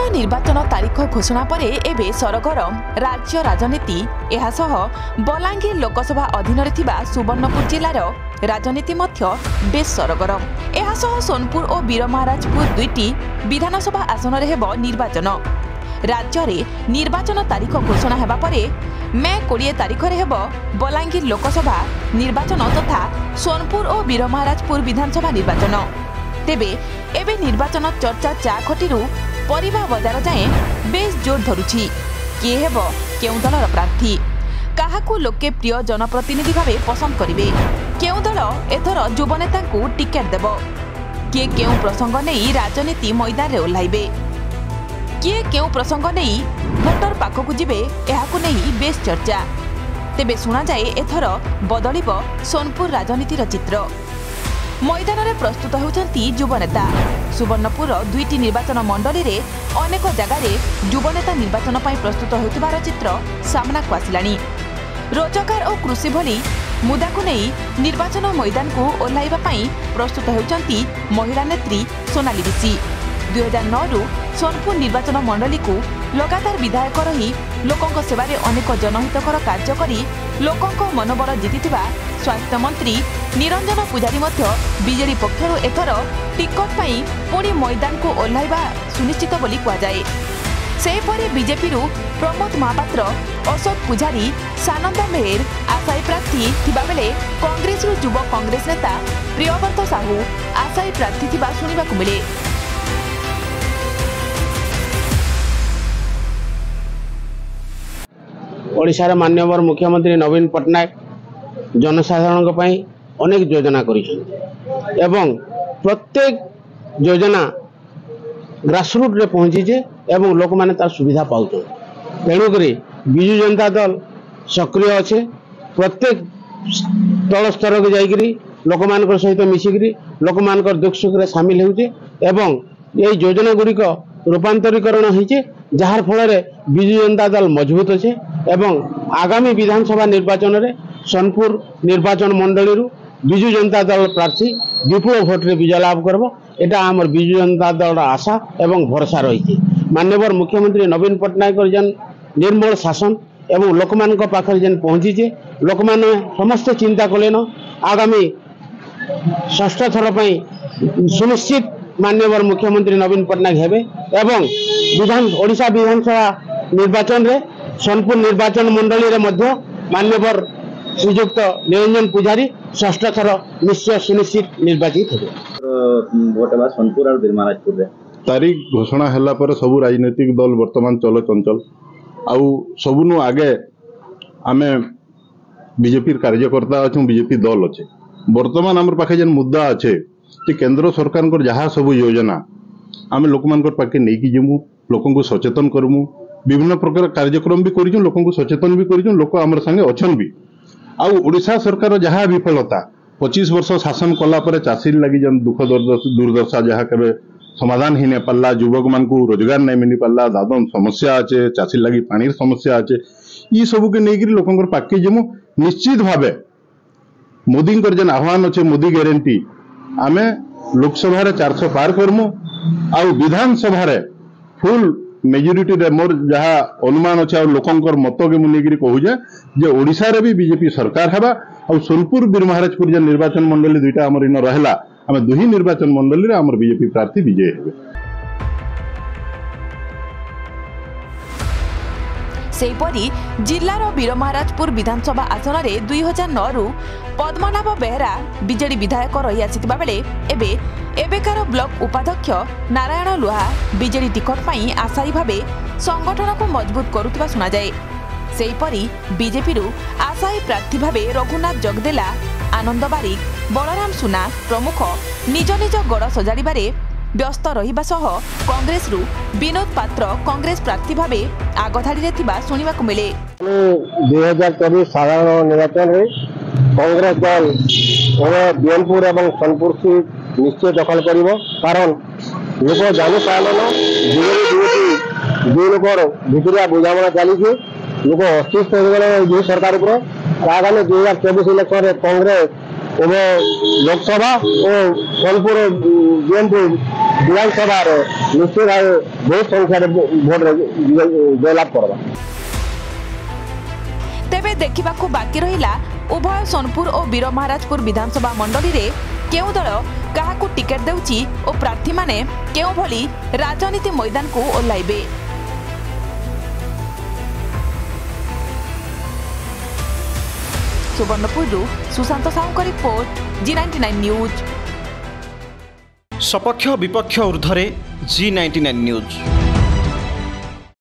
निर्वाचन तारीख घोषणा पर एबे सरगरम राज्य राजनीति एहासह बलांगीर लोकसभा अधीन सुवर्णपुर जिलार राजनीति बेस सरगरम। एहासह सोनपुर और वीरमहाराजपुर दुईटी विधानसभा आसन में निर्वाचन। राज्य में निर्वाचन तारीख घोषणा होगा पर मे 20 तारीख में बलांगीर लोकसभा निर्वाचन तथा सोनपुर और वीरमहाराजपुर विधानसभा निर्वाचन। तेबे एबे निर्वाचन चर्चा चा खटीरू परिवा बजार जाए बेस जोर धरुछि। किए हेब केउ दलर प्रार्थी, काहाकू लोके प्रिय जनप्रतिनिधि भावे पसंद करिवे, केउ दल एथर युवनेता को टिकेट देव, किए केउ प्रसंग नहीं राजनीति मैदान रे ओह्लाइबे, किए केउ प्रसंग नहीं भोटर पाखकू जिबे एहाकू नहीं बेस चर्चा। तेबे सुना जाए एथर बदलिब सोनपुर राजनीतिर चित्र। मैदान में प्रस्तुत होउछंती युवनेता। सुवर्णपुर दुईटी निर्वाचन मंडली रे अनेक जगार युवनेता निर्वाचन पर प्रस्तुत होउथिबार चित्र सामना को आसिलानी। रोजगार और कृषि भली मुद्दा को नहीं निर्वाचन मैदान को ओह्लाइबा पई प्रस्तुत होउछंती महिला नेत्री सोनाली विसी। 2009 रु सोनपुर निर्वाचन मंडली को लगातार विधायक रही लोकों सेवा रे अनेक जनहितकर कार्य करी लोकों मनोबल जीतिथिबा स्वास्थ्य मंत्री निरंजन पुजारी बीजेडी पक्षर एथर टिकट पाई पुणी मैदान को ओह्लाइबा सुनिश्चित बोली कहुए। सेहीपरि बीजेपी प्रमोद महापात्र, अशोक पुजारी, सानंद मेहर आशायी प्रार्थी थिबा बेले कांग्रेस युव कांग्रेस नेता प्रियव्रत साहू आशायी प्रार्थी थिबा सुनिबाकु मिले। ओडिशार माननीय मुख्यमंत्री नवीन पट्टनायक जनसाधारण अनेक योजना एवं प्रत्येक योजना ग्रासरूट रे पहुंची एवं लोक माने तार सुविधा पाउछ। तेणुक विजु जनता दल सक्रिय अच्छे, प्रत्येक तल स्तर को जाइकरी लोक मान सहित मिसिकरी लोक मान दुख सुख रे सामिल होउचे एवं ये योजना गुड़िक रूपांतरीकरण होइचे, जार फल विजु जनता दल मजबूत अच्छे एवं आगामी विधानसभा निर्वाचन में सोनपुर निर्वाचन मंडली विजु जनता दल प्रार्थी विपुल भोट रे विजय लाभ करब। एटा आमर विजु जनता दल आशा एवं भरोसा रही। माननीय मुख्यमंत्री नवीन पट्टनायक जन निर्मल शासन एवं लोक मान पाखर जेन पहुंचीचे, लोक माने समस्त चिंता कलेन आगामी षष्ठ थर सुनिश्चित माननीय मुख्यमंत्री नवीन पट्टनायक हेबे एवं ओडिशा विधानसभा निर्वाचन रे सोनपुर निर्वाचन मंडली रे मध्य माननीय श्रीजुक्त निरंजन पुजारी षष्ठ थर निश्चय सुनिश्चित निर्वाचित हेबे। भोटवा सोनपुर और वीरमहाराजपुर रे तारीख घोषणा हला पर सब राजनीतिक दल वर्तमान चल चंचल आउ सबुनु आगे आमे बीजेपी कार्यकर्ता अच्छे, बीजेपी दल अच्छे। वर्तमान आम पाखे जेन मुद्दा अच्छे कि केंद्र सरकार को जहाँ सब योजना आम लोक मान पाखे नहीं जीमु, लोक सचेतन करमु, विभिन्न प्रकार कार्यक्रम भी कर लोक सचेतन भी कर लोक आम संगे अच्छन भी। आउ ओडिशा सरकार जहाँ विफलता 25 वर्ष शासन कला पर चाषी लगी जन दुख दुर्दशा जहाँ के समाधान ही नहीं पाला, युवक मान को रोजगार नहीं मिल पाला, दादन समस्या अच्छे, चाषी लगी पानी समस्या अच्छे, ये सब के नहीं लोक पाके जीमु। निश्चित भावे मोदी जेन आह्वान अच्छे मोदी ग्यारंटी आम लोकसभा 400 पार करमु आउ विधानसभा फुल मेजोरिटी रे मोर जहाँ अनुमान अच्छे और लोकंकर मत के मुझे कहूजे जे ओडिशा रे भी बीजेपी सरकार हेबा और सोनपुर वीरमहाराजपुर जे निर्वाचन मंडली दुईटा आमर इन रहला आम दुही निर्वाचन मंडली रे आमर बीजेपी प्रार्थी विजय हेबे। सेहीपरि जिलार वीरमहाराजपुर विधानसभा आसन में 2009 रु पद्मनाभ बेहरा बीजेडी विधायक रही आसिथिबा बेले एबेकार ब्लॉक उपाध्यक्ष नारायण लुहा बीजेडी टिकट पाई आशायी भावे संगठन को मजबूत करुवा सुना जाए। सेहीपरि बीजेपी आशायी प्रार्थी भावे रघुनाथ जगदेला, आनंद बारिक, बलराम सुना प्रमुख निज निज गड़ सजाड़े व्यस्त रहिबा सह कांग्रेस विनोद पात्र कांग्रेस प्रार्थी भावे आगधाड़ी शुणा मिले। 2024 साधारण निर्वाचन में कांग्रेस दल बीएनपुर और सोनपुर सीट निश्चय दखल कर, कारण लोक जानी पालन जो लोग भितरिया बुझामणा चली लोक अस्तित्व हो गए सरकार आगामी 2024 इलेक्शन में कांग्रेस लोकसभा और सोनपुर बीएनपुर विधानसभा निश्चित भाव बहुत संख्यार भोट जयलाभ करवा। तेबे देखिबाकू बाकी रहिला उभय सोनपुर और वीरमहाराजपुर विधानसभा मंडली रे केउ दल काहाकू टिकेट देउची और प्रार्थी माने केउ भली राजनीति मैदान को ओह्लाइबे। सुवर्णपुर सुशांत साहू का रिपोर्ट G99 न्यूज। सपक्ष विपक्ष ऊर्ध्वे G99 न्यूज।